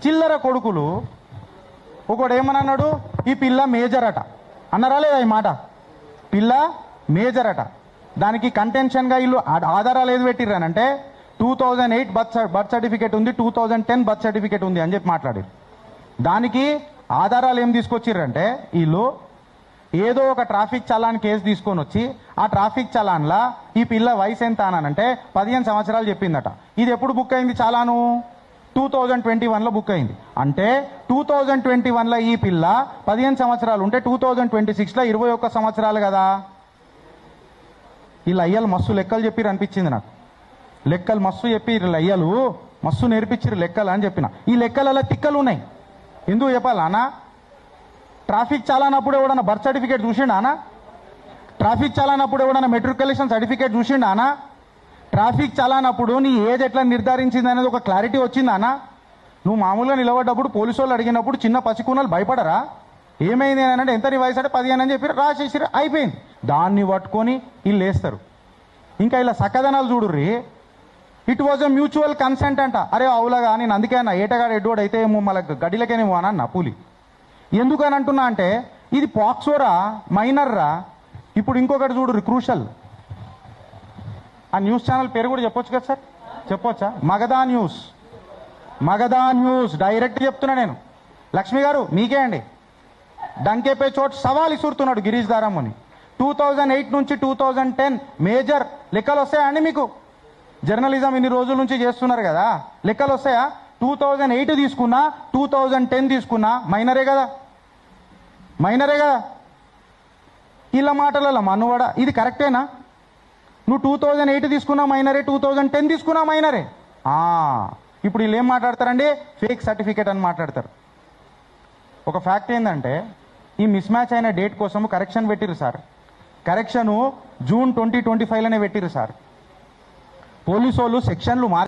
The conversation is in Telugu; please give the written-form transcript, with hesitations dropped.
చిల్లర కొడుకులు ఒకడు ఏమన్నాడు, ఈ పిల్ల మేజర్ అట అన్నారా లేదా? ఈ మాట పిల్ల మేజర్ అట. దానికి కంటెన్షన్గా వీళ్ళు ఆధారాలు ఏది పెట్టిర్రనంటే 2008 బర్త్ సర్టిఫికేట్ ఉంది, 2010 బర్త్ సర్టిఫికేట్ ఉంది అని చెప్పి మాట్లాడారు. దానికి ఆధారాలు ఏం తీసుకొచ్చిర్రంటే వీళ్ళు ఏదో ఒక ట్రాఫిక్ చలాన్ కేసు తీసుకొని వచ్చి ఆ ట్రాఫిక్ చలాన్లా ఈ పిల్ల వయసు ఎంత అనంటే 15 సంవత్సరాలు చెప్పిందట. ఇది ఎప్పుడు బుక్ అయింది చాలాను? 2021లో బుక్ అయింది. అంటే 2021లో ఈ పిల్ల 15 సంవత్సరాలు ఉంటే 2026లో 21 సంవత్సరాలు కదా. వీళ్ళు అయ్యలు మస్తు లెక్కలు చెప్పిరు అనిపించింది నాకు. లెక్కలు మస్తు చెప్పి అయ్యలు మస్తు నేర్పించారు లెక్కలు అని చెప్పిన. ఈ లెక్కలలో తిక్కలు ఉన్నాయి. ఎందుకు చెప్పాలా అన్న? ట్రాఫిక్ చాలానప్పుడు ఎవడన్నా బర్త్ సర్టిఫికేట్ చూసిండా అన్న? ట్రాఫిక్ చాలానప్పుడు ఎవడన్నా మెట్రికులేషన్ సర్టిఫికేట్ చూసిండా అన్న? ట్రాఫిక్ చాలానప్పుడు నీ ఏజ్ ఎట్లా నిర్ధారించింది అనేది ఒక క్లారిటీ వచ్చిందా అన్న? నువ్వు మామూలుగా నిలబడ్డప్పుడు పోలీసు వాళ్ళు అడిగినప్పుడు చిన్న పసికూనలు భయపడరా? ఏమైంది అని అంటే ఎంత నీ వయసు అంటే 15 అని చెప్పి రాసేసి అయిపోయింది. దాన్ని పట్టుకొని వీళ్ళు వేస్తారు. ఇంకా ఇలా సక్కదనాలు చూడుర్రి. It was a mutual consent అంట. అరే అవులాగా నేను అందుకే అన్న ఏటగాడు ఎడ్డోడు అయితే ఏమో మళ్ళీ గడిలకేనేమో అన్న పూలి. ఎందుకని అంటున్నా అంటే ఇది పాక్సోరా మైనర్రా. ఇప్పుడు ఇంకొకటి చూడుర్రి క్రూషల్. ఆ న్యూస్ ఛానల్ పేరు కూడా చెప్పొచ్చు కదా సార్? చెప్పొచ్చా? Magadha news. Magadha news direct చెప్తున్నా నేను. లక్ష్మి గారు మీకే అండి. డంకేపే చోట్ సవాల్ ఇసురుతున్నాడు గిరీష్ దారాముని. 2008 నుంచి 2010 మేజర్ లెక్కలు వస్తాయా అండి మీకు? జర్నలిజం ఇన్ని రోజుల నుంచి చేస్తున్నారు కదా, లెక్కలు వస్తాయా? 2008 తీసుకున్నా 2010 తీసుకున్నా మైనరే కదా, మైనరే కదా. ఇలా మాటలలో మనువడ ఇది కరెక్టేనా? నువ్వు 2008 తీసుకున్నా మైనరే, 2010 తీసుకున్నా మైనరే. ఇప్పుడు వీళ్ళు ఏం మాట్లాడతారండి? ఫేక్ సర్టిఫికేట్ అని మాట్లాడతారు. ఒక ఫ్యాక్ట్ ఏంటంటే ఈ మిస్ మ్యాచ్ అయిన డేట్ కోసం కరెక్షన్ పెట్టిరు సార్. కరెక్షను జూన్ 2025లోనే పెట్టిరు సార్. పోలీసు వాళ్ళు సెక్షన్లు